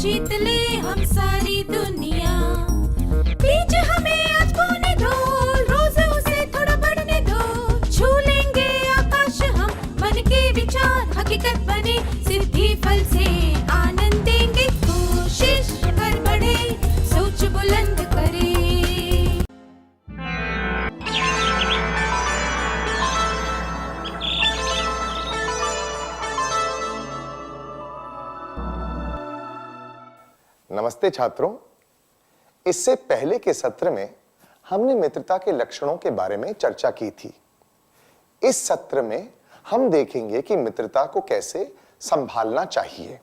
जीत ले हम सारी दुनिया। बीच हमें आज बोने दो, रोज उसे थोड़ा बढ़ने दो। छू लेंगे आकाश हम, मन के विचार हकीकत बने। सिद्धि फल से आनंद देंगे, कोशिश कर बढ़े, सोच बुलंद करे। नमस्ते छात्रों, इससे पहले के सत्र में हमने मित्रता के लक्षणों के बारे में चर्चा की थी। इस सत्र में हम देखेंगे कि मित्रता को कैसे संभालना चाहिए।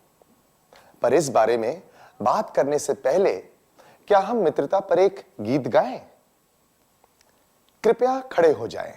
पर इस बारे में बात करने से पहले क्या हम मित्रता पर एक गीत गाएं? कृपया खड़े हो जाएं।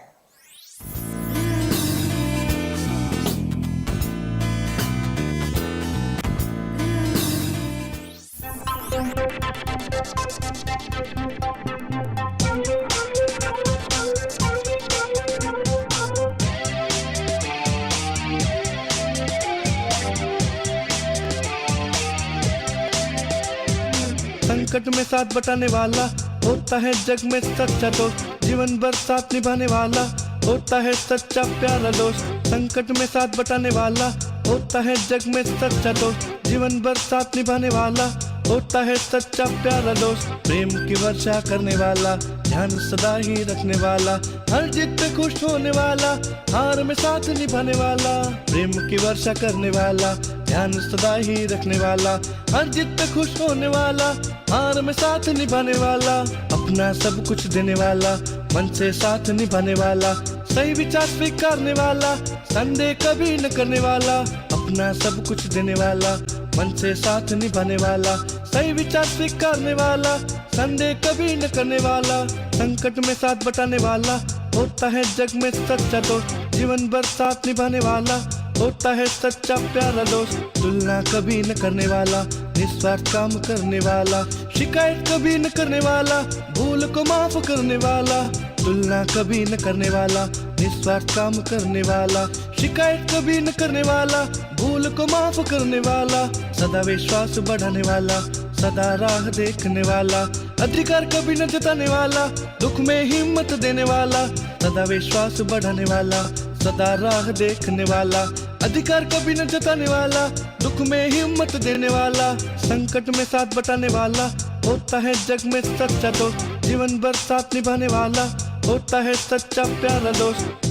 संकट में साथ बटाने वाला होता है जग में सच्चा दोस्त। जीवन भर साथ निभाने वाला होता है सच्चा प्यारा दोस्त। संकट में साथ बटाने वाला होता है जग में सच्चा दोस्त। जीवन भर साथ निभाने वाला होता है सच्चा प्यारा दोस्त। प्रेम की वर्षा करने वाला, ध्यान सदा ही रखने वाला, हर जीत पे खुश होने वाला, हार में साथ निभाने वाला। प्रेम की वर्षा करने वाला, ध्यान सदा ही रखने वाला, हर जीत पे खुश होने वाला, हार में साथ निभाने वाला। अपना सब कुछ देने वाला, मन से साथ निभाने वाला, सही विचार स्वीकारने वाला, संदेह कभी न करने वाला। अपना सब कुछ देने वाला, मन से साथ निभाने वाला, सही विचार स्वीकारने वाला, संदेह कभी न करने वाला। संकट में साथ बटाने वाला होता है जग में सच्चा दोस्त। जीवन भर साथ निभाने वाला होता है सच्चा प्यारा दोस्त। तुलना कभी न करने वाला, निस्वार्थ काम करने वाला, शिकायत कभी न करने वाला, भूल को माफ करने वाला। तुलना कभी न करने वाला, निस्वार्थ काम करने वाला, शिकायत कभी न करने वाला, भूल को माफ करने वाला। सदा विश्वास बढ़ाने वाला, सदा राह देखने वाला, अधिकार कभी न जताने वाला, दुख में हिम्मत देने वाला। सदा विश्वास बढ़ाने वाला, सदा राह देखने वाला, अधिकार कभी न जताने वाला, दुख में हिम्मत देने वाला। संकट में साथ बटाने वाला होता है जग में सच्चा दोस्त। जीवन भर साथ निभाने वाला होता है सच्चा प्यारा दोस्त।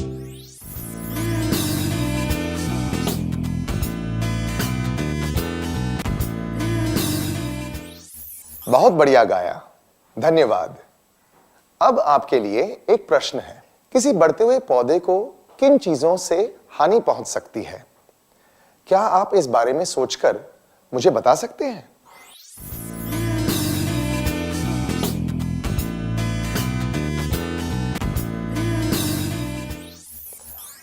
बहुत बढ़िया गाया, धन्यवाद। अब आपके लिए एक प्रश्न है। किसी बढ़ते हुए पौधे को किन चीजों से हानि पहुंच सकती है? क्या आप इस बारे में सोचकर मुझे बता सकते हैं?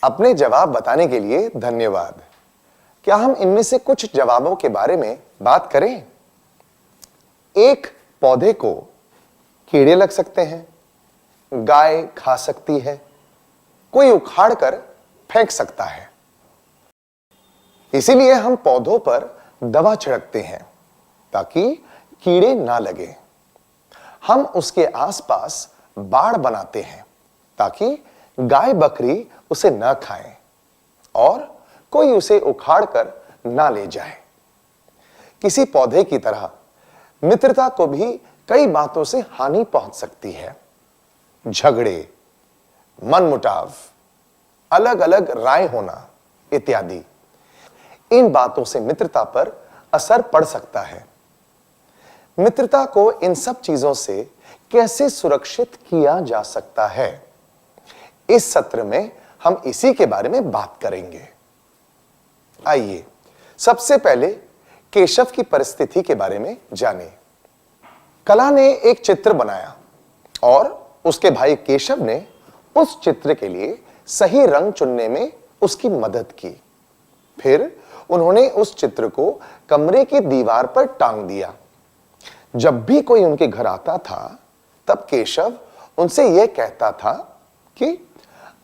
अपने जवाब बताने के लिए धन्यवाद। क्या हम इनमें से कुछ जवाबों के बारे में बात करें? एक पौधे को कीड़े लग सकते हैं, गाय खा सकती है, कोई उखाड़ कर फेंक सकता है। इसीलिए हम पौधों पर दवा छिड़कते हैं ताकि कीड़े ना लगे। हम उसके आसपास बाड़ बनाते हैं ताकि गाय बकरी उसे न खाएं और कोई उसे उखाड़ कर ना ले जाए। किसी पौधे की तरह मित्रता को भी कई बातों से हानि पहुंच सकती है। झगड़े, मनमुटाव, अलग अलग राय होना इत्यादि, इन बातों से मित्रता पर असर पड़ सकता है। मित्रता को इन सब चीजों से कैसे सुरक्षित किया जा सकता है, इस सत्र में हम इसी के बारे में बात करेंगे। आइए सबसे पहले केशव की परिस्थिति के बारे में जानें। कला ने एक चित्र बनाया और उसके भाई केशव ने उस चित्र के लिए सही रंग चुनने में उसकी मदद की। फिर उन्होंने उस चित्र को कमरे की दीवार पर टांग दिया। जब भी कोई उनके घर आता था तब केशव उनसे यह कहता था कि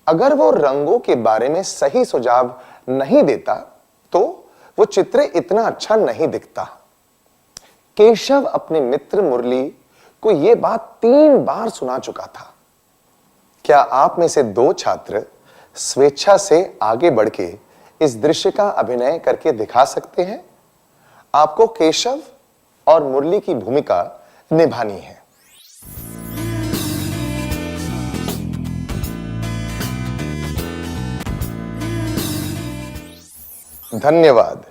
अगर वो रंगों के बारे में सही सुझाव नहीं देता तो वो चित्र इतना अच्छा नहीं दिखता। केशव अपने मित्र मुरली को यह बात 3 बार सुना चुका था। क्या आप में से 2 छात्र स्वेच्छा से आगे बढ़ के इस दृश्य का अभिनय करके दिखा सकते हैं? आपको केशव और मुरली की भूमिका निभानी है। धन्यवाद।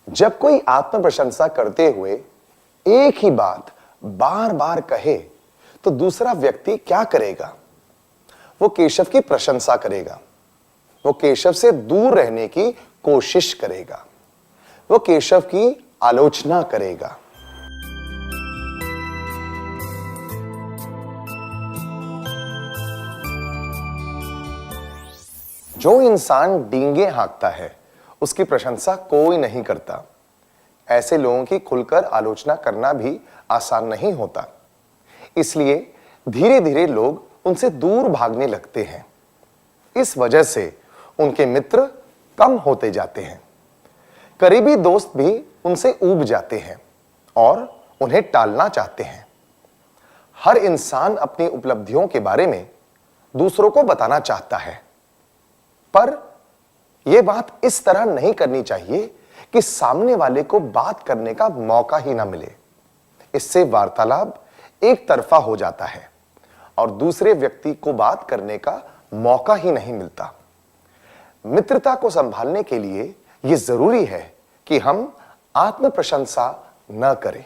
जब कोई आत्म प्रशंसा करते हुए एक ही बात बार बार कहे तो दूसरा व्यक्ति क्या करेगा? वो केशव की प्रशंसा करेगा, वो केशव से दूर रहने की कोशिश करेगा, वो केशव की आलोचना करेगा। जो इंसान डींगे हाँकता है उसकी प्रशंसा कोई नहीं करता। ऐसे लोगों की खुलकर आलोचना करना भी आसान नहीं होता, इसलिए धीरे धीरे लोग उनसे दूर भागने लगते हैं। इस वजह से उनके मित्र कम होते जाते हैं, करीबी दोस्त भी उनसे ऊब जाते हैं और उन्हें टालना चाहते हैं। हर इंसान अपनी उपलब्धियों के बारे में दूसरों को बताना चाहता है, पर यह बात इस तरह नहीं करनी चाहिए कि सामने वाले को बात करने का मौका ही ना मिले। इससे वार्तालाप एक तरफा हो जाता है और दूसरे व्यक्ति को बात करने का मौका ही नहीं मिलता। मित्रता को संभालने के लिए यह जरूरी है कि हम आत्म प्रशंसा न करें।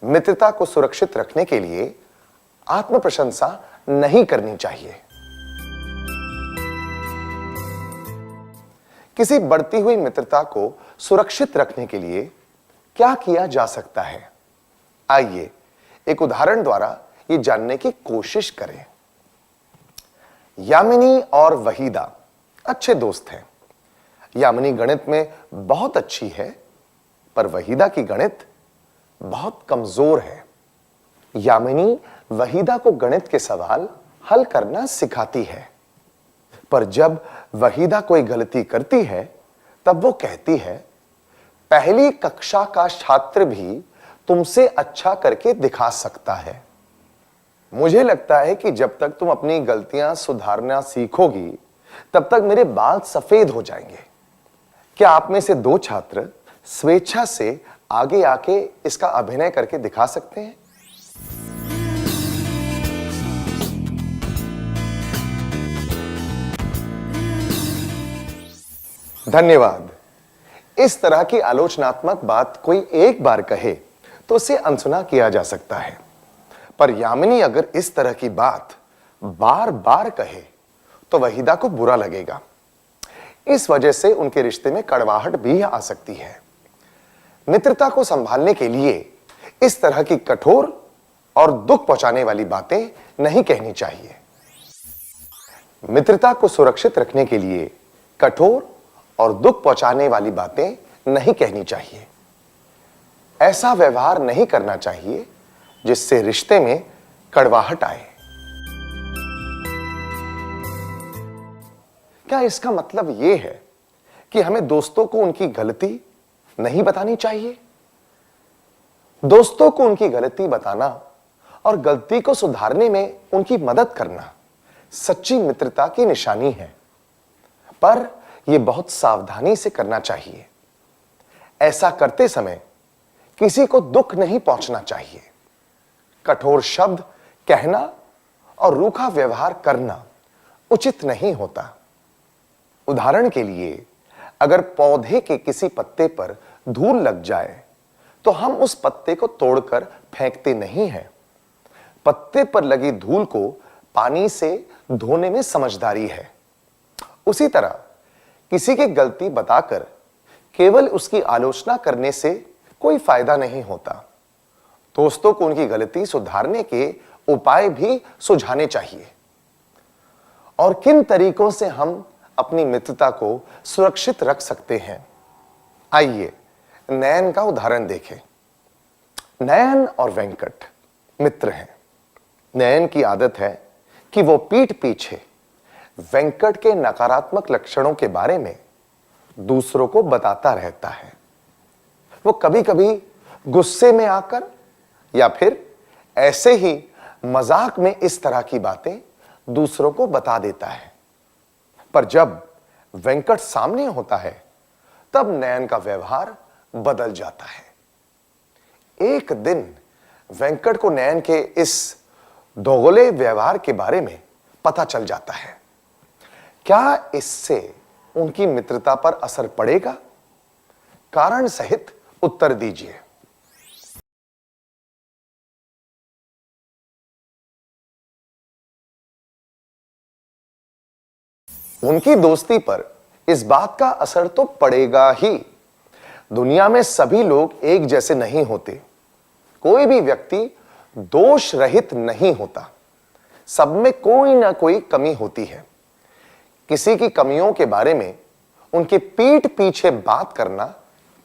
मित्रता को सुरक्षित रखने के लिए आत्म प्रशंसा नहीं करनी चाहिए। किसी बढ़ती हुई मित्रता को सुरक्षित रखने के लिए क्या किया जा सकता है? आइए एक उदाहरण द्वारा यह जानने की कोशिश करें। यामिनी और वहीदा अच्छे दोस्त हैं। यामिनी गणित में बहुत अच्छी है, पर वहीदा की गणित बहुत कमजोर है। यामिनी वहीदा को गणित के सवाल हल करना सिखाती है, पर जब वहीदा कोई गलती करती है तब वो कहती है, पहली कक्षा का छात्र भी तुमसे अच्छा करके दिखा सकता है। मुझे लगता है कि जब तक तुम अपनी गलतियां सुधारना सीखोगी तब तक मेरे बाल सफेद हो जाएंगे। क्या आप में से 2 छात्र स्वेच्छा से आगे आके इसका अभिनय करके दिखा सकते हैं? धन्यवाद। इस तरह की आलोचनात्मक बात कोई एक बार कहे तो उसे अनसुना किया जा सकता है, पर यामिनी अगर इस तरह की बात बार बार कहे तो वहीदा को बुरा लगेगा। इस वजह से उनके रिश्ते में कड़वाहट भी आ सकती है। मित्रता को संभालने के लिए इस तरह की कठोर और दुख पहुंचाने वाली बातें नहीं कहनी चाहिए। मित्रता को सुरक्षित रखने के लिए कठोर और दुख पहुंचाने वाली बातें नहीं कहनी चाहिए। ऐसा व्यवहार नहीं करना चाहिए जिससे रिश्ते में कड़वाहट आए। क्या इसका मतलब यह है कि हमें दोस्तों को उनकी गलती नहीं बतानी चाहिए? दोस्तों को उनकी गलती बताना और गलती को सुधारने में उनकी मदद करना सच्ची मित्रता की निशानी है, पर यह बहुत सावधानी से करना चाहिए। ऐसा करते समय किसी को दुख नहीं पहुंचना चाहिए। कठोर शब्द कहना और रूखा व्यवहार करना उचित नहीं होता। उदाहरण के लिए, अगर पौधे के किसी पत्ते पर धूल लग जाए तो हम उस पत्ते को तोड़कर फेंकते नहीं हैं। पत्ते पर लगी धूल को पानी से धोने में समझदारी है। उसी तरह किसी की गलती बताकर केवल उसकी आलोचना करने से कोई फायदा नहीं होता। दोस्तों को उनकी गलती सुधारने के उपाय भी सुझाने चाहिए। और किन तरीकों से हम अपनी मित्रता को सुरक्षित रख सकते हैं, आइए नयन का उदाहरण देखें। नयन और वेंकट मित्र हैं। नयन की आदत है कि वो पीठ पीछे वेंकट के नकारात्मक लक्षणों के बारे में दूसरों को बताता रहता है। वो कभी कभी गुस्से में आकर या फिर ऐसे ही मजाक में इस तरह की बातें दूसरों को बता देता है। पर जब वेंकट सामने होता है तब नयन का व्यवहार बदल जाता है। एक दिन वेंकट को नयन के इस दोगले व्यवहार के बारे में पता चल जाता है। क्या इससे उनकी मित्रता पर असर पड़ेगा? कारण सहित उत्तर दीजिए। उनकी दोस्ती पर इस बात का असर तो पड़ेगा ही। दुनिया में सभी लोग एक जैसे नहीं होते। कोई भी व्यक्ति दोष रहित नहीं होता। सब में कोई ना कोई कमी होती है। किसी की कमियों के बारे में उनके पीठ पीछे बात करना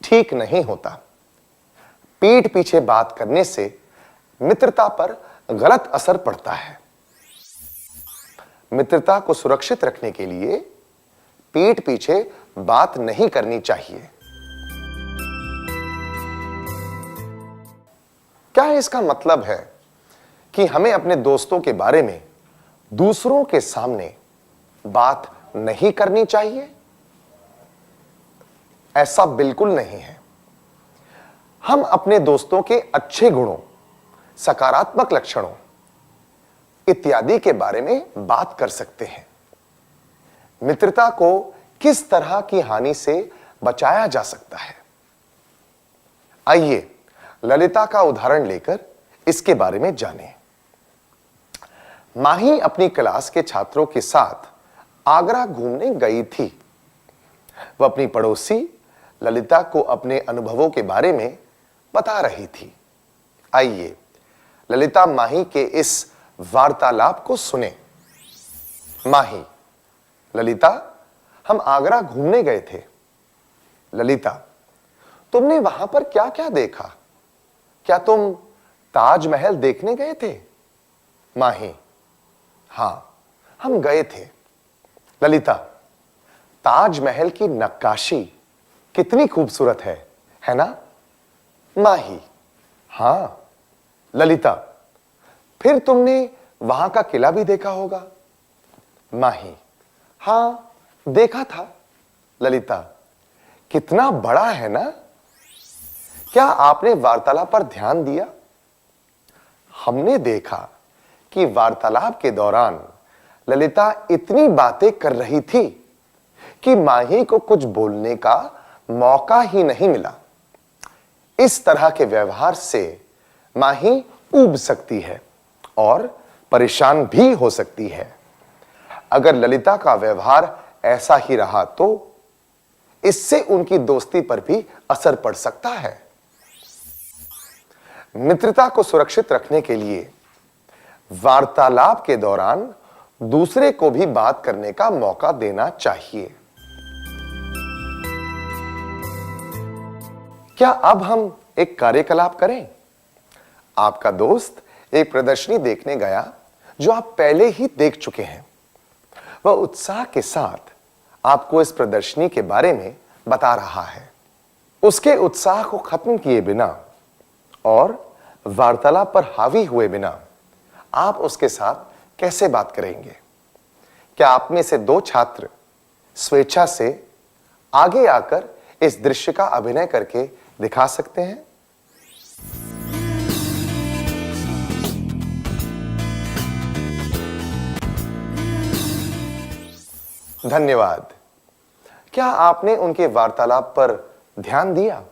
ठीक नहीं होता। पीठ पीछे बात करने से मित्रता पर गलत असर पड़ता है। मित्रता को सुरक्षित रखने के लिए पीठ पीछे बात नहीं करनी चाहिए। क्या इसका मतलब है कि हमें अपने दोस्तों के बारे में दूसरों के सामने बात नहीं करनी चाहिए? ऐसा बिल्कुल नहीं है। हम अपने दोस्तों के अच्छे गुणों, सकारात्मक लक्षणों इत्यादि के बारे में बात कर सकते हैं। मित्रता को किस तरह की हानि से बचाया जा सकता है? आइए ललिता का उदाहरण लेकर इसके बारे में जानें। माही अपनी क्लास के छात्रों के साथ आगरा घूमने गई थी। वह अपनी पड़ोसी ललिता को अपने अनुभवों के बारे में बता रही थी। आइए ललिता माही के इस वार्तालाप को सुने। माही: ललिता, हम आगरा घूमने गए थे। ललिता: तुमने वहां पर क्या क्या देखा? क्या तुम ताजमहल देखने गए थे? माही: हां, हम गए थे। ललिता: ताजमहल की नक्काशी कितनी खूबसूरत है ना? माही: हां। ललिता: फिर तुमने वहां का किला भी देखा होगा? माही: हां, देखा था। ललिता: कितना बड़ा है ना? क्या आपने वार्तालाप पर ध्यान दिया? हमने देखा कि वार्तालाप के दौरान ललिता इतनी बातें कर रही थी कि माही को कुछ बोलने का मौका ही नहीं मिला। इस तरह के व्यवहार से माही ऊब सकती है और परेशान भी हो सकती है। अगर ललिता का व्यवहार ऐसा ही रहा तो इससे उनकी दोस्ती पर भी असर पड़ सकता है। मित्रता को सुरक्षित रखने के लिए वार्तालाप के दौरान दूसरे को भी बात करने का मौका देना चाहिए। क्या अब हम एक कार्यकलाप करें? आपका दोस्त एक प्रदर्शनी देखने गया जो आप पहले ही देख चुके हैं। वह उत्साह के साथ आपको इस प्रदर्शनी के बारे में बता रहा है। उसके उत्साह को खत्म किए बिना और वार्तालाप पर हावी हुए बिना आप उसके साथ कैसे बात करेंगे? क्या आप में से दो छात्र स्वेच्छा से आगे आकर इस दृश्य का अभिनय करके दिखा सकते हैं? धन्यवाद। क्या आपने उनके वार्तालाप पर ध्यान दिया?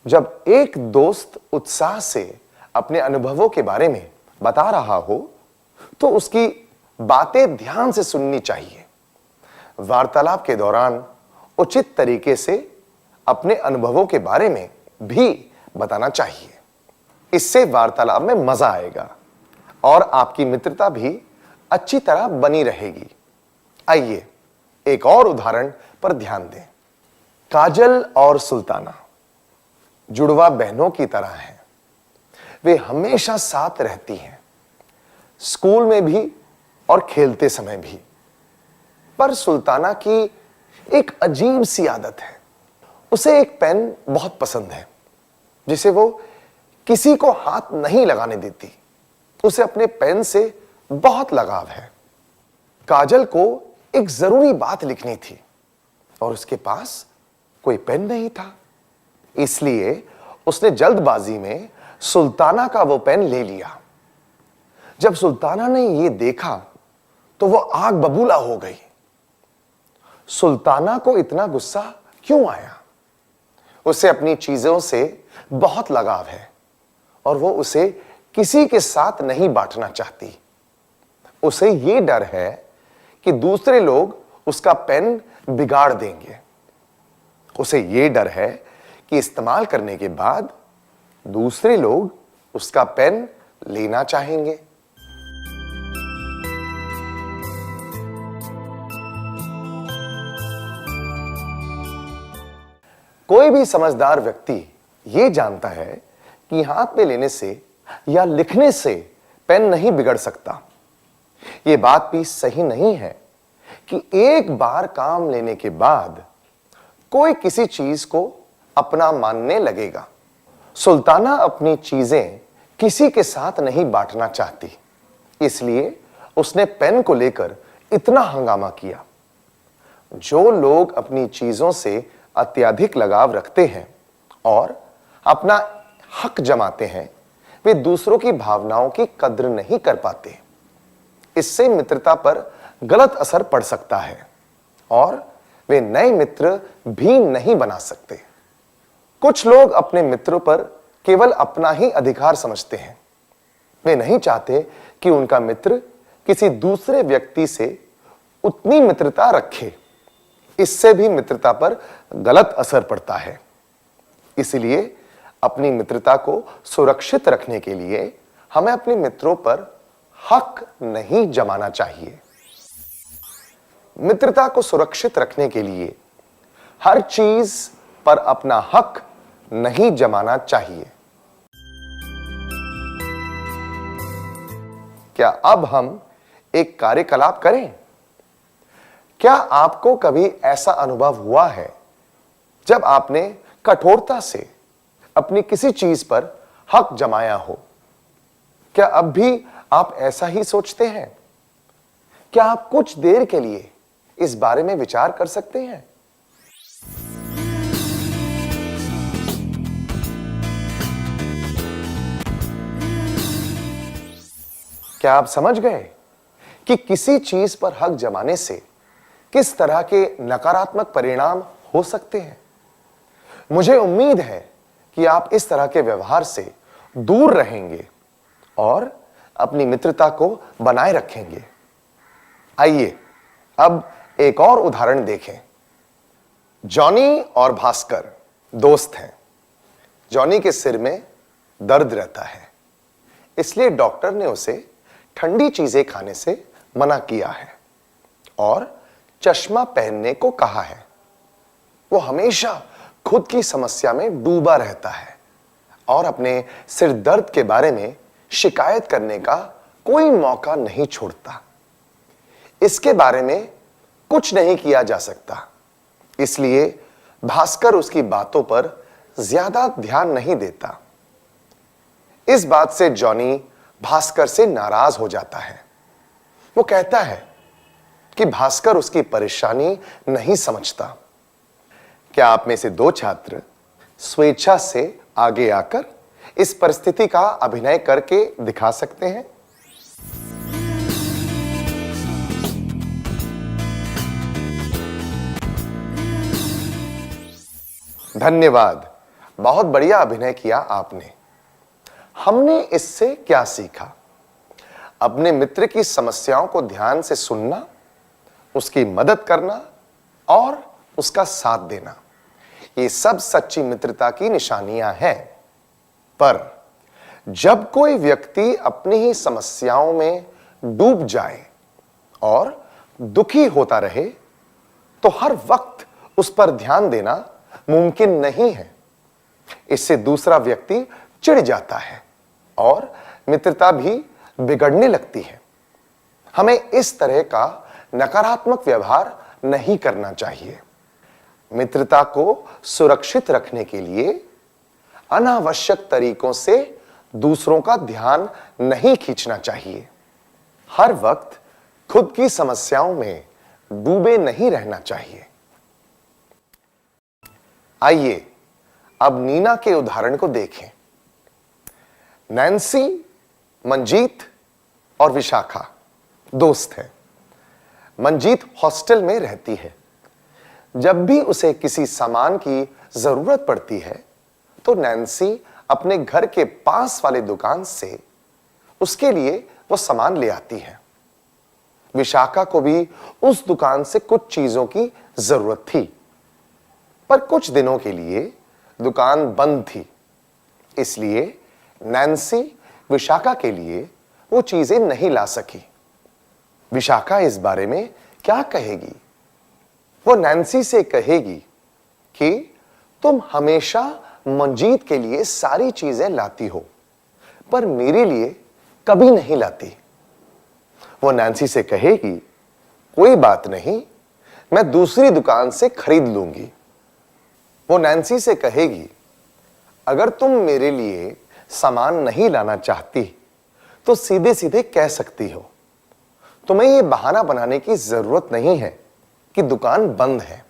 जब एक दोस्त उत्साह से अपने अनुभवों के बारे में बता रहा हो तो उसकी बातें ध्यान से सुननी चाहिए। वार्तालाप के दौरान उचित तरीके से अपने अनुभवों के बारे में भी बताना चाहिए। इससे वार्तालाप में मजा आएगा और आपकी मित्रता भी अच्छी तरह बनी रहेगी। आइए एक और उदाहरण पर ध्यान दें। काजल और सुल्ताना जुड़वा बहनों की तरह हैं। वे हमेशा साथ रहती हैं, स्कूल में भी और खेलते समय भी। पर सुल्ताना की एक अजीब सी आदत है। उसे एक पेन बहुत पसंद है जिसे वो किसी को हाथ नहीं लगाने देती। उसे अपने पेन से बहुत लगाव है। काजल को एक जरूरी बात लिखनी थी और उसके पास कोई पेन नहीं था, इसलिए उसने जल्दबाजी में सुल्ताना का वो पेन ले लिया। जब सुल्ताना ने यह देखा तो वो आग बबूला हो गई। सुल्ताना को इतना गुस्सा क्यों आया? उसे अपनी चीजों से बहुत लगाव है और वो उसे किसी के साथ नहीं बांटना चाहती। उसे यह डर है कि दूसरे लोग उसका पेन बिगाड़ देंगे। उसे यह डर है कि इस्तेमाल करने के बाद दूसरे लोग उसका पेन लेना चाहेंगे। कोई भी समझदार व्यक्ति यह जानता है कि हाथ में लेने से या लिखने से पेन नहीं बिगड़ सकता। यह बात भी सही नहीं है कि एक बार काम लेने के बाद कोई किसी चीज को अपना मानने लगेगा। सुल्ताना अपनी चीजें किसी के साथ नहीं बांटना चाहती, इसलिए उसने पेन को लेकर इतना हंगामा किया। जो लोग अपनी चीजों से अत्यधिक लगाव रखते हैं और अपना हक जमाते हैं, वे दूसरों की भावनाओं की कद्र नहीं कर पाते। इससे मित्रता पर गलत असर पड़ सकता है और वे नए मित्र भी नहीं बना सकते। कुछ लोग अपने मित्रों पर केवल अपना ही अधिकार समझते हैं। वे नहीं चाहते कि उनका मित्र किसी दूसरे व्यक्ति से उतनी मित्रता रखे। इससे भी मित्रता पर गलत असर पड़ता है। इसलिए अपनी मित्रता को सुरक्षित रखने के लिए हमें अपने मित्रों पर हक नहीं जमाना चाहिए। मित्रता को सुरक्षित रखने के लिए हर चीज पर अपना हक नहीं जमाना चाहिए। क्या अब हम एक कार्यकलाप करें? क्या आपको कभी ऐसा अनुभव हुआ है जब आपने कठोरता से अपनी किसी चीज पर हक जमाया हो? क्या अब भी आप ऐसा ही सोचते हैं? क्या आप कुछ देर के लिए इस बारे में विचार कर सकते हैं? क्या आप समझ गए कि किसी चीज पर हक जमाने से किस तरह के नकारात्मक परिणाम हो सकते हैं? मुझे उम्मीद है कि आप इस तरह के व्यवहार से दूर रहेंगे और अपनी मित्रता को बनाए रखेंगे। आइए अब एक और उदाहरण देखें। जॉनी और भास्कर दोस्त हैं। जॉनी के सिर में दर्द रहता है, इसलिए डॉक्टर ने उसे ठंडी चीजें खाने से मना किया है और चश्मा पहनने को कहा है। वो हमेशा खुद की समस्या में डूबा रहता है और अपने सिर दर्द के बारे में शिकायत करने का कोई मौका नहीं छोड़ता। इसके बारे में कुछ नहीं किया जा सकता, इसलिए भास्कर उसकी बातों पर ज्यादा ध्यान नहीं देता। इस बात से जॉनी भास्कर से नाराज हो जाता है। वो कहता है कि भास्कर उसकी परेशानी नहीं समझता। क्या आप में से दो छात्र स्वेच्छा से आगे आकर इस परिस्थिति का अभिनय करके दिखा सकते हैं? धन्यवाद, बहुत बढ़िया अभिनय किया आपने। हमने इससे क्या सीखा? अपने मित्र की समस्याओं को ध्यान से सुनना, उसकी मदद करना और उसका साथ देना, ये सब सच्ची मित्रता की निशानियां हैं। पर जब कोई व्यक्ति अपनी ही समस्याओं में डूब जाए और दुखी होता रहे, तो हर वक्त उस पर ध्यान देना मुमकिन नहीं है। इससे दूसरा व्यक्ति चिढ़ जाता है और मित्रता भी बिगड़ने लगती है। हमें इस तरह का नकारात्मक व्यवहार नहीं करना चाहिए। मित्रता को सुरक्षित रखने के लिए अनावश्यक तरीकों से दूसरों का ध्यान नहीं खींचना चाहिए। हर वक्त खुद की समस्याओं में डूबे नहीं रहना चाहिए। आइए अब नीना के उदाहरण को देखें। नैन्सी, मंजीत और विशाखा दोस्त हैं। मंजीत हॉस्टल में रहती है। जब भी उसे किसी सामान की जरूरत पड़ती है तो नैन्सी अपने घर के पास वाले दुकान से उसके लिए वो सामान ले आती है। विशाखा को भी उस दुकान से कुछ चीजों की जरूरत थी, पर कुछ दिनों के लिए दुकान बंद थी। इसलिए नैन्सी विशाखा के लिए वो चीजें नहीं ला सकी। विशाखा इस बारे में क्या कहेगी? वो नैन्सी से कहेगी कि तुम हमेशा मंजीत के लिए सारी चीजें लाती हो, पर मेरे लिए कभी नहीं लाती। वो नैन्सी से कहेगी, कोई बात नहीं, मैं दूसरी दुकान से खरीद लूंगी। वो नैन्सी से कहेगी, अगर तुम मेरे लिए सामान नहीं लाना चाहती तो सीधे सीधे कह सकती हो। तुम्हें यह बहाना बनाने की जरूरत नहीं है कि दुकान बंद है।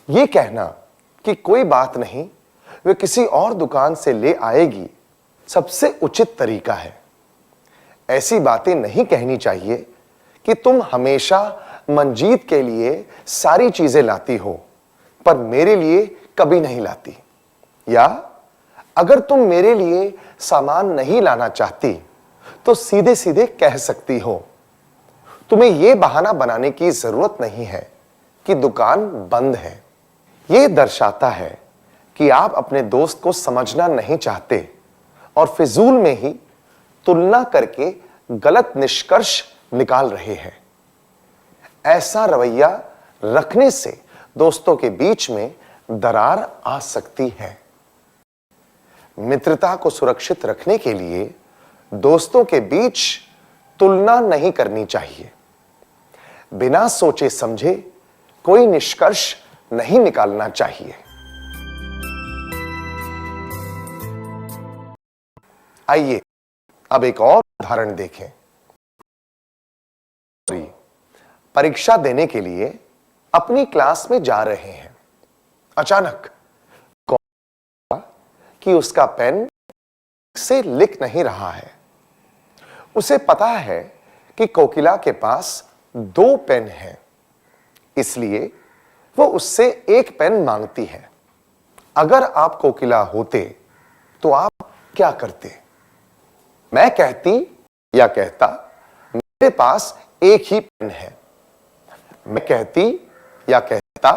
यह कहना कि कोई बात नहीं, वे किसी और दुकान से ले आएगी, सबसे उचित तरीका है। ऐसी बातें नहीं कहनी चाहिए कि तुम हमेशा मंजीत के लिए सारी चीजें लाती हो, पर मेरे लिए कभी नहीं लाती। या अगर तुम मेरे लिए सामान नहीं लाना चाहती तो सीधे सीधे कह सकती हो। तुम्हें यह बहाना बनाने की जरूरत नहीं है कि दुकान बंद है। यह दर्शाता है कि आप अपने दोस्त को समझना नहीं चाहते और फिजूल में ही तुलना करके गलत निष्कर्ष निकाल रहे हैं। ऐसा रवैया रखने से दोस्तों के बीच में दरार आ सकती है। मित्रता को सुरक्षित रखने के लिए दोस्तों के बीच तुलना नहीं करनी चाहिए। बिना सोचे समझे कोई निष्कर्ष नहीं निकालना चाहिए। आइए अब एक और उदाहरण देखें। परीक्षा देने के लिए अपनी क्लास में जा रहे हैं। अचानक कि उसका पेन से लिख नहीं रहा है। उसे पता है कि कोकिला के पास 2 पेन हैं, इसलिए वो उससे एक पेन मांगती है। अगर आप कोकिला होते तो आप क्या करते? मैं कहती या कहता, मेरे पास एक ही पेन है। मैं कहती या कहता,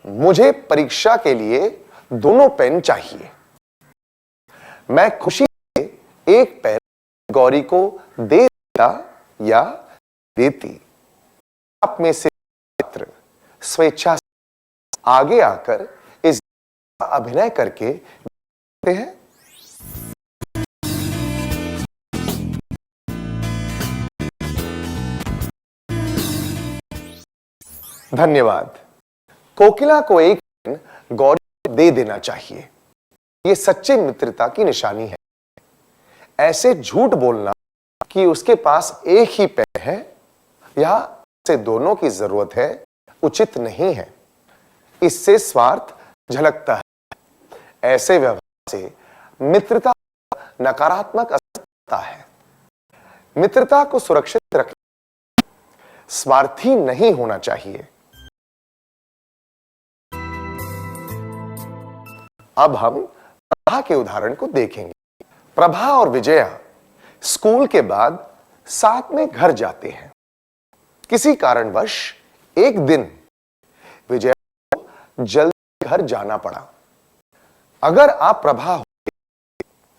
मुझे परीक्षा के लिए दोनों पेन चाहिए। मैं खुशी से एक पेन गौरी को दे देता या देती। आप में से छात्र स्वेच्छा से आगे आकर इस अभिनय करके देखते हैं। धन्यवाद। कोकिला को एक पेन गौरी को दे देना चाहिए। यह सच्चे मित्रता की निशानी है। ऐसे झूठ बोलना कि उसके पास एक ही पेन है या उसे दोनों की जरूरत है उचित नहीं है। इससे स्वार्थ झलकता है। ऐसे व्यवहार से मित्रता नकारात्मक असर पड़ता है। मित्रता को सुरक्षित रखना स्वार्थी नहीं होना चाहिए। अब हम प्रभा के उदाहरण को देखेंगे। प्रभा और विजया स्कूल के बाद साथ में घर जाते हैं। किसी कारणवश एक दिन विजया को जल्दी घर जाना पड़ा। अगर आप प्रभा होते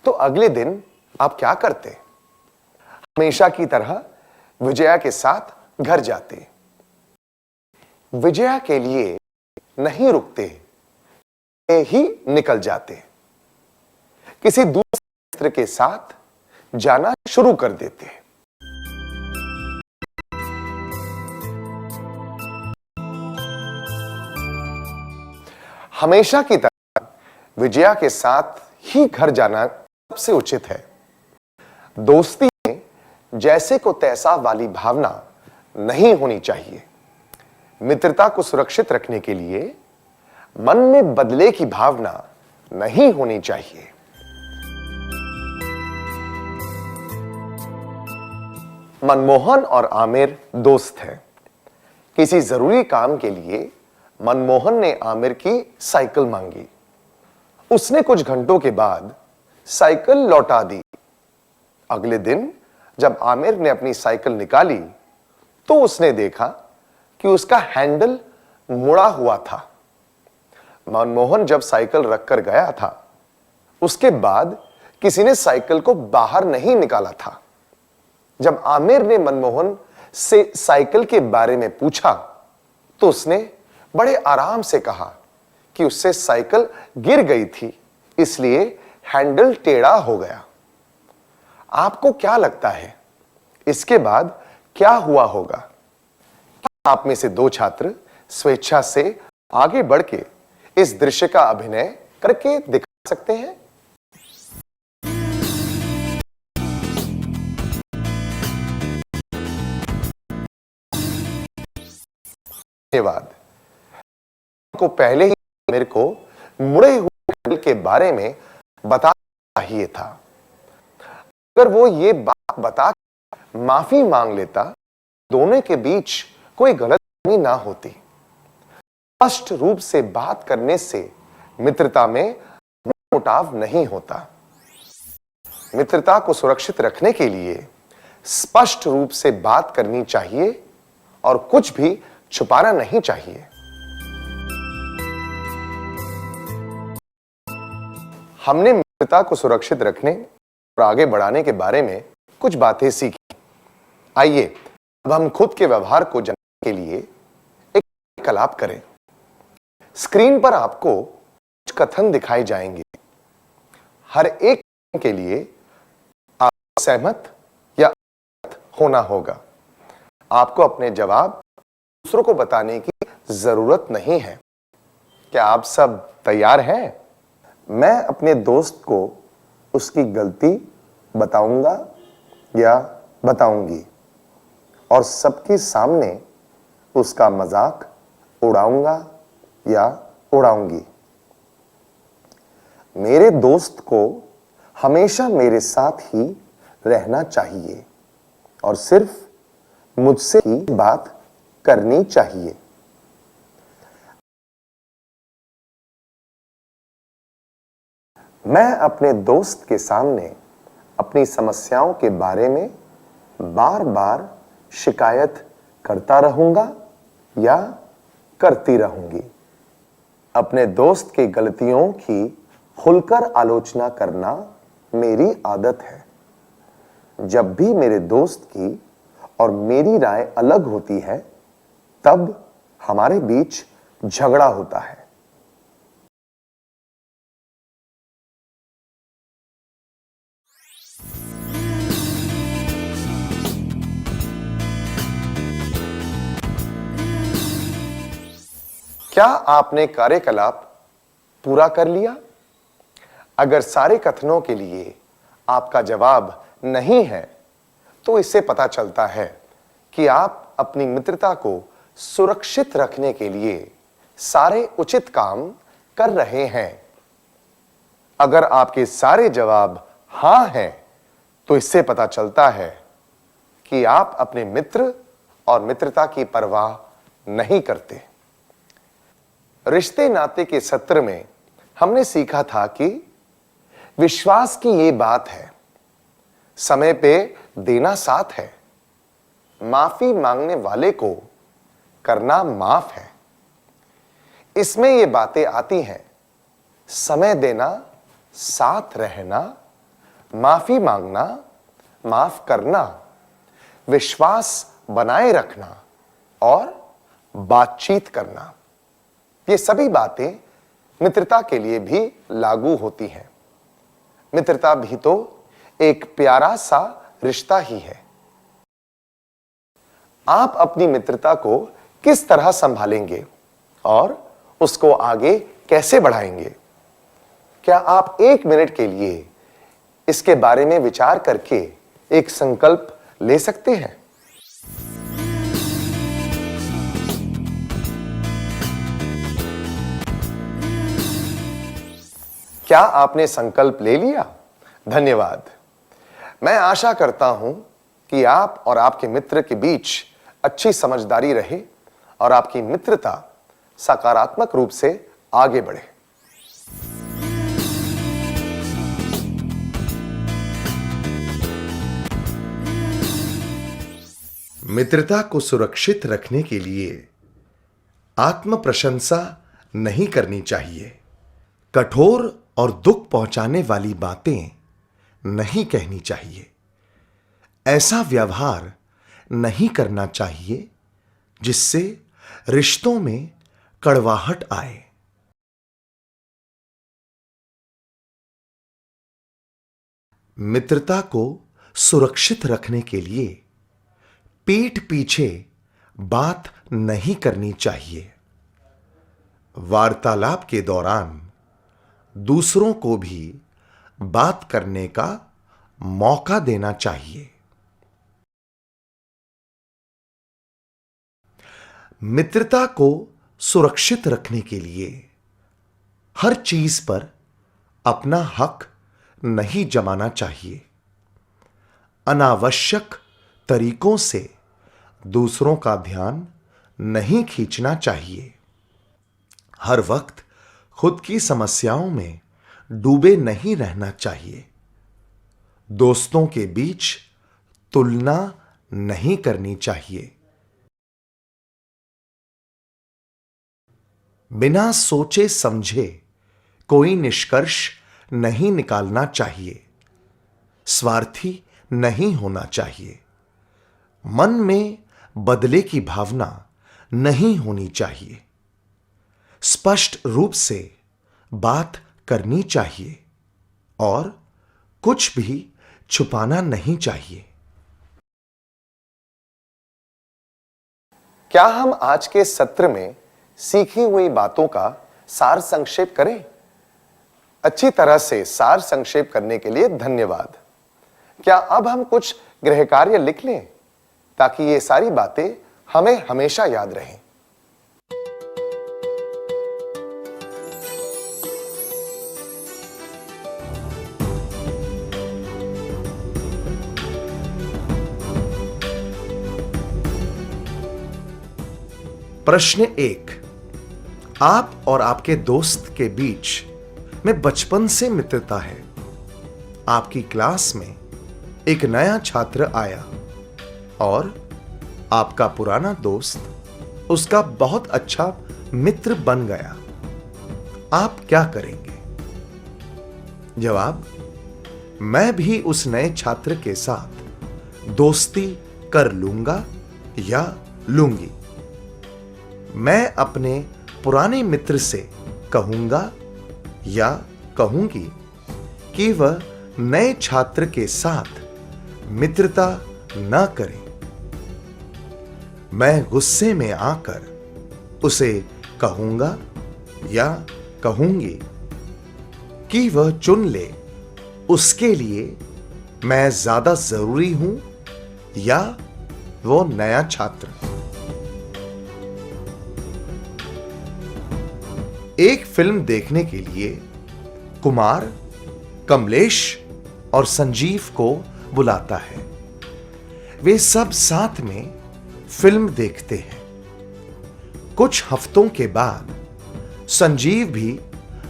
तो अगले दिन आप क्या करते? हमेशा की तरह विजया के साथ घर जाते, विजया के लिए नहीं रुकते, ही निकल जाते, किसी दूसरे मित्र के साथ जाना शुरू कर देते। हमेशा की तरह विजया के साथ ही घर जाना सबसे उचित है। दोस्ती में जैसे को तैसा वाली भावना नहीं होनी चाहिए। मित्रता को सुरक्षित रखने के लिए मन में बदले की भावना नहीं होनी चाहिए। मनमोहन और आमिर दोस्त हैं। किसी जरूरी काम के लिए मनमोहन ने आमिर की साइकिल मांगी। उसने कुछ घंटों के बाद साइकिल लौटा दी। अगले दिन जब आमिर ने अपनी साइकिल निकाली तो उसने देखा कि उसका हैंडल मुड़ा हुआ था। मनमोहन जब साइकिल रखकर गया था, उसके बाद किसी ने साइकिल को बाहर नहीं निकाला था। जब आमिर ने मनमोहन से साइकिल के बारे में पूछा तो उसने बड़े आराम से कहा कि उससे साइकिल गिर गई थी, इसलिए हैंडल टेढ़ा हो गया। आपको क्या लगता है इसके बाद क्या हुआ होगा? आप में से दो छात्र स्वेच्छा से आगे बढ़ के इस दृश्य का अभिनय करके दिखा सकते हैं? धन्यवाद। को पहले ही मेरे को मुड़े हुए हैंडल के बारे में बताना चाहिए था। अगर वो ये बात बता माफी मांग लेता, दोनों के बीच कोई गलतफहमी ना होती। स्पष्ट रूप से बात करने से मित्रता में मनमुटाव नहीं होता। मित्रता को सुरक्षित रखने के लिए स्पष्ट रूप से बात करनी चाहिए और कुछ भी छुपाना नहीं चाहिए। हमने मित्रता को सुरक्षित रखने और आगे बढ़ाने के बारे में कुछ बातें सीखी। आइए अब हम खुद के व्यवहार को जानने के लिए एक क्रियाकलाप करें। स्क्रीन पर आपको कुछ कथन दिखाए जाएंगे। हर एक के लिए आप सहमत या असहमत होना होगा। आपको अपने जवाब दूसरों को बताने की जरूरत नहीं है। क्या आप सब तैयार हैं? मैं अपने दोस्त को उसकी गलती बताऊंगा या बताऊंगी और सबके सामने उसका मजाक उड़ाऊंगा या उड़ाऊंगी। मेरे दोस्त को हमेशा मेरे साथ ही रहना चाहिए और सिर्फ मुझसे ही बात करनी चाहिए। मैं अपने दोस्त के सामने अपनी समस्याओं के बारे में बार बार शिकायत करता रहूंगा या करती रहूंगी। अपने दोस्त की गलतियों की खुलकर आलोचना करना मेरी आदत है। जब भी मेरे दोस्त की और मेरी राय अलग होती है, तब हमारे बीच झगड़ा होता है। क्या आपने कार्यकलाप पूरा कर लिया? अगर सारे कथनों के लिए आपका जवाब नहीं है, तो इससे पता चलता है कि आप अपनी मित्रता को सुरक्षित रखने के लिए सारे उचित काम कर रहे हैं। अगर आपके सारे जवाब हां हैं, तो इससे पता चलता है कि आप अपने मित्र और मित्रता की परवाह नहीं करते। रिश्ते नाते के सत्र में हमने सीखा था कि विश्वास की ये बात है, समय पे देना साथ है, माफी मांगने वाले को करना माफ है। इसमें ये बातें आती हैं, समय देना, साथ रहना, माफी मांगना, माफ करना, विश्वास बनाए रखना और बातचीत करना। ये सभी बातें मित्रता के लिए भी लागू होती हैं। मित्रता भी तो एक प्यारा सा रिश्ता ही है। आप अपनी मित्रता को किस तरह संभालेंगे और उसको आगे कैसे बढ़ाएंगे? क्या आप 1 मिनट के लिए इसके बारे में विचार करके एक संकल्प ले सकते हैं? क्या आपने संकल्प ले लिया? धन्यवाद। मैं आशा करता हूं कि आप और आपके मित्र के बीच अच्छी समझदारी रहे और आपकी मित्रता सकारात्मक रूप से आगे बढ़े। मित्रता को सुरक्षित रखने के लिए आत्म प्रशंसा नहीं करनी चाहिए। कठोर और दुख पहुंचाने वाली बातें नहीं कहनी चाहिए। ऐसा व्यवहार नहीं करना चाहिए जिससे रिश्तों में कड़वाहट आए। मित्रता को सुरक्षित रखने के लिए पीठ पीछे बात नहीं करनी चाहिए। वार्तालाप के दौरान दूसरों को भी बात करने का मौका देना चाहिए। मित्रता को सुरक्षित रखने के लिए हर चीज पर अपना हक नहीं जमाना चाहिए। अनावश्यक तरीकों से दूसरों का ध्यान नहीं खींचना चाहिए। हर वक्त खुद की समस्याओं में डूबे नहीं रहना चाहिए। दोस्तों के बीच तुलना नहीं करनी चाहिए। बिना सोचे समझे कोई निष्कर्ष नहीं निकालना चाहिए। स्वार्थी नहीं होना चाहिए। मन में बदले की भावना नहीं होनी चाहिए। स्पष्ट रूप से बात करनी चाहिए और कुछ भी छुपाना नहीं चाहिए। क्या हम आज के सत्र में सीखी हुई बातों का सार संक्षेप करें? अच्छी तरह से सार संक्षेप करने के लिए धन्यवाद। क्या अब हम कुछ गृह कार्य लिख लें ताकि ये सारी बातें हमें हमेशा याद रहें? प्रश्न 1। आप और आपके दोस्त के बीच में बचपन से मित्रता है। आपकी क्लास में एक नया छात्र आया और आपका पुराना दोस्त उसका बहुत अच्छा मित्र बन गया। आप क्या करेंगे? जवाब: मैं भी उस नए छात्र के साथ दोस्ती कर लूंगा या लूंगी। मैं अपने पुराने मित्र से कहूंगा या कहूंगी कि वह नए छात्र के साथ मित्रता न करे। मैं गुस्से में आकर उसे कहूंगा या कहूंगी कि वह चुन ले उसके लिए मैं ज्यादा जरूरी हूं या वो नया छात्र। एक फिल्म देखने के लिए कुमार कमलेश और संजीव को बुलाता है। वे सब साथ में फिल्म देखते हैं। कुछ हफ्तों के बाद संजीव भी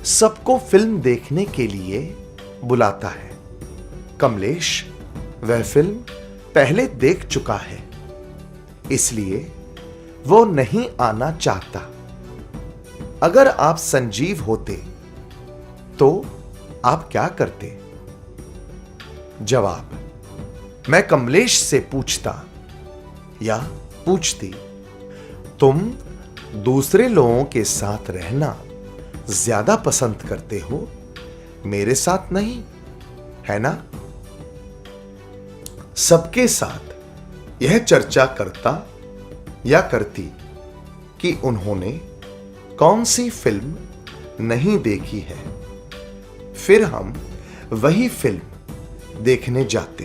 सबको फिल्म देखने के लिए बुलाता है। कमलेश वह फिल्म पहले देख चुका है, इसलिए वो नहीं आना चाहता। अगर आप संजीव होते तो आप क्या करते? जवाब: मैं कमलेश से पूछता या पूछती, तुम दूसरे लोगों के साथ रहना ज्यादा पसंद करते हो, मेरे साथ नहीं, है ना? सबके साथ यह चर्चा करता या करती कि उन्होंने कौन सी फिल्म नहीं देखी है, फिर हम वही फिल्म देखने जाते।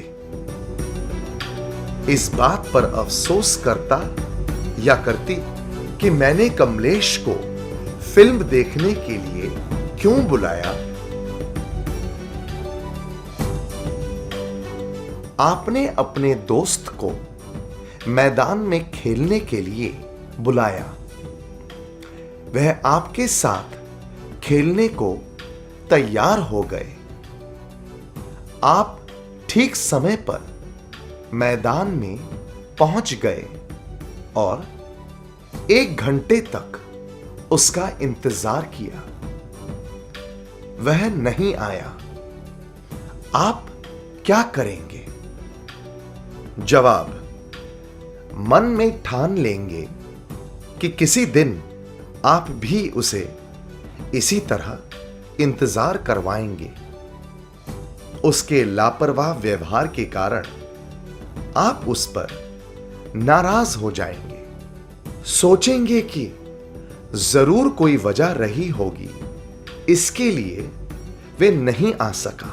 इस बात पर अफसोस करता या करती कि मैंने कमलेश को फिल्म देखने के लिए क्यों बुलाया। आपने अपने दोस्त को मैदान में खेलने के लिए बुलाया, वह आपके साथ खेलने को तैयार हो गए। आप ठीक समय पर मैदान में पहुंच गए और 1 घंटे तक उसका इंतजार किया, वह नहीं आया। आप क्या करेंगे? जवाब: मन में ठान लेंगे कि किसी दिन आप भी उसे इसी तरह इंतजार करवाएंगे। उसके लापरवाह व्यवहार के कारण आप उस पर नाराज हो जाएंगे, सोचेंगे कि जरूर कोई वजह रही होगी, इसके लिए वे नहीं आ सका।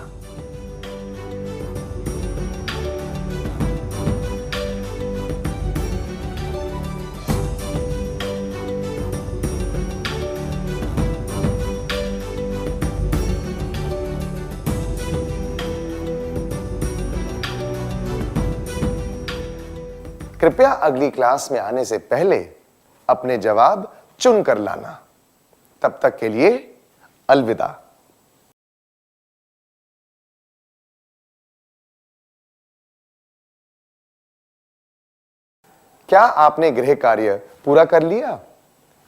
कृपया अगली क्लास में आने से पहले अपने जवाब चुन कर लाना। तब तक के लिए अलविदा। क्या आपने गृह कार्य पूरा कर लिया?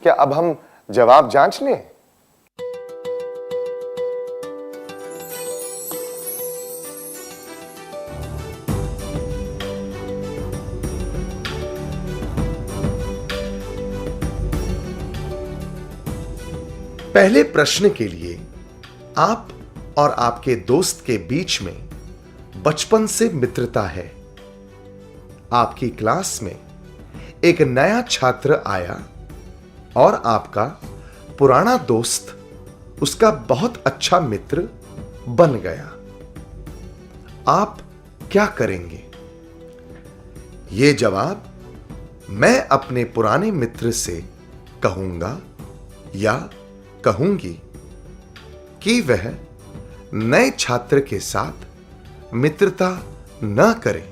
क्या अब हम जवाब जांच लें? पहले प्रश्न के लिए आप और आपके दोस्त के बीच में बचपन से मित्रता है। आपकी क्लास में एक नया छात्र आया और आपका पुराना दोस्त उसका बहुत अच्छा मित्र बन गया। आप क्या करेंगे? यह जवाब मैं अपने पुराने मित्र से कहूंगा या कहूंगी कि वह नए छात्र के साथ मित्रता न करे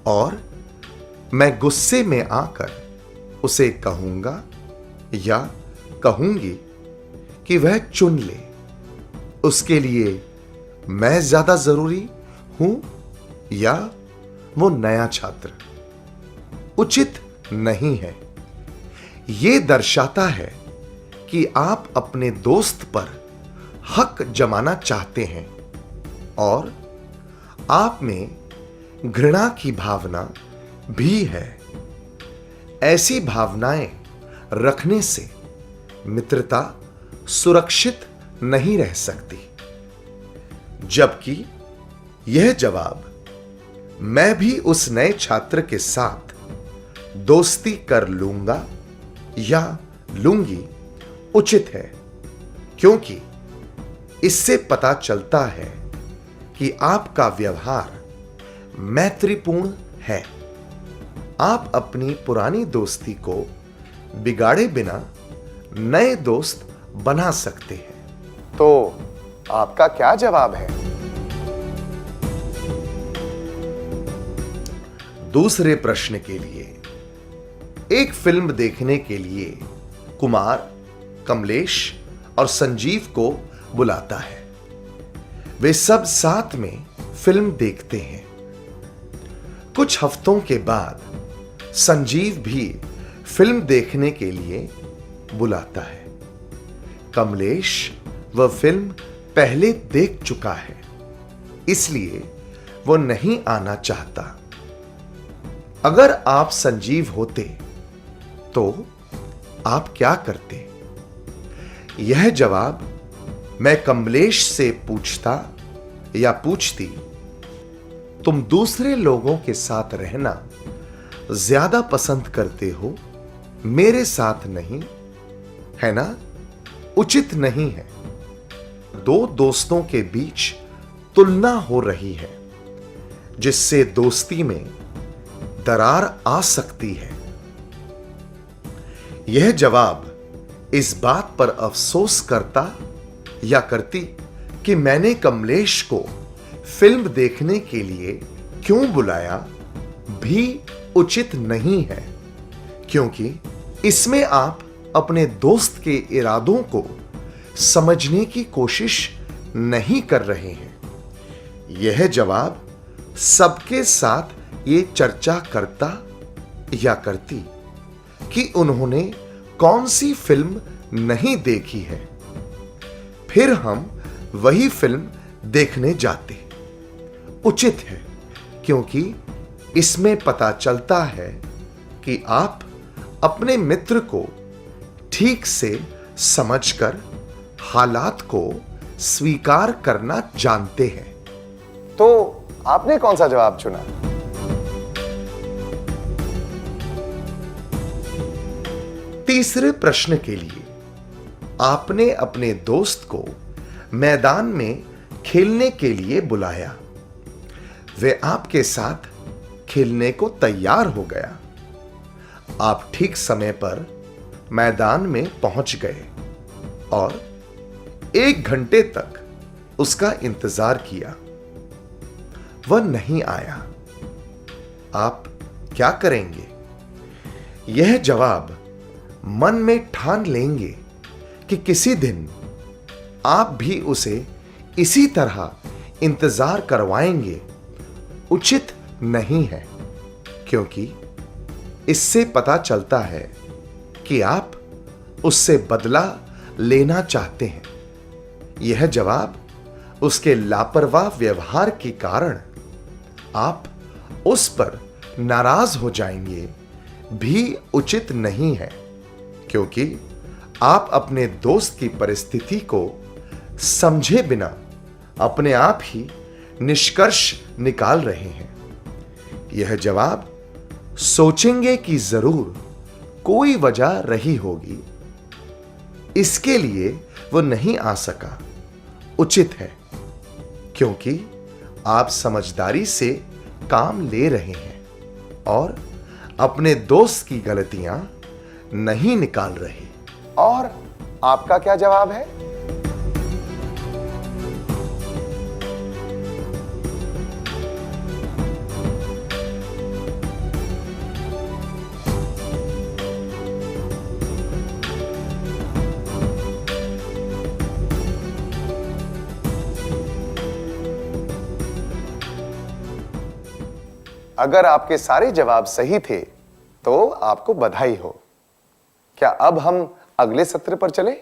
और मैं गुस्से में आकर उसे कहूंगा या कहूंगी कि वह चुन ले। उसके लिए मैं ज्यादा जरूरी हूं या वो नया छात्र? उचित नहीं है। यह दर्शाता है कि आप अपने दोस्त पर हक जमाना चाहते हैं और आप में घृणा की भावना भी है। ऐसी भावनाएं रखने से मित्रता सुरक्षित नहीं रह सकती। जबकि यह जवाब मैं भी उस नए छात्र के साथ दोस्ती कर लूंगा या लूंगी उचित है, क्योंकि इससे पता चलता है कि आपका व्यवहार मैत्रीपूर्ण है। आप अपनी पुरानी दोस्ती को बिगाड़े बिना नए दोस्त बना सकते हैं। तो आपका क्या जवाब है? दूसरे प्रश्न के लिए एक फिल्म देखने के लिए कुमार कमलेश और संजीव को बुलाता है। वे सब साथ में फिल्म देखते हैं। कुछ हफ्तों के बाद संजीव भी फिल्म देखने के लिए बुलाता है। कमलेश वह फिल्म पहले देख चुका है, इसलिए वो नहीं आना चाहता। अगर आप संजीव होते तो आप क्या करते? यह जवाब मैं कमलेश से पूछता या पूछती, तुम दूसरे लोगों के साथ रहना ज्यादा पसंद करते हो, मेरे साथ नहीं, है ना? उचित नहीं है। दो दोस्तों के बीच तुलना हो रही है, जिससे दोस्ती में दरार आ सकती है। यह जवाब इस बात पर अफसोस करता या करती कि मैंने कमलेश को फिल्म देखने के लिए क्यों बुलाया भी उचित नहीं है, क्योंकि इसमें आप अपने दोस्त के इरादों को समझने की कोशिश नहीं कर रहे हैं। यह जवाब सबके साथ ये चर्चा करता या करती कि उन्होंने कौन सी फिल्म नहीं देखी है, फिर हम वही फिल्म देखने जाते उचित है, क्योंकि इसमें पता चलता है कि आप अपने मित्र को ठीक से समझकर हालात को स्वीकार करना जानते हैं। तो आपने कौन सा जवाब चुना? तीसरे प्रश्न के लिए आपने अपने दोस्त को मैदान में खेलने के लिए बुलाया। वे आपके साथ खेलने को तैयार हो गया। आप ठीक समय पर मैदान में पहुंच गए और 1 घंटे तक उसका इंतजार किया। वह नहीं आया। आप क्या करेंगे? यह जवाब मन में ठान लेंगे कि किसी दिन आप भी उसे इसी तरह इंतजार करवाएंगे उचित नहीं है, क्योंकि इससे पता चलता है कि आप उससे बदला लेना चाहते हैं। यह जवाब उसके लापरवाह व्यवहार के कारण आप उस पर नाराज हो जाएंगे भी उचित नहीं है, क्योंकि आप अपने दोस्त की परिस्थिति को समझे बिना अपने आप ही निष्कर्ष निकाल रहे हैं। यह जवाब सोचेंगे कि जरूर कोई वजह रही होगी, इसके लिए वो नहीं आ सका उचित है, क्योंकि आप समझदारी से काम ले रहे हैं और अपने दोस्त की गलतियां नहीं निकाल रहे। और आपका क्या जवाब है? अगर आपके सारे जवाब सही थे तो आपको बधाई हो। क्या अब हम अगले सत्र पर चलें?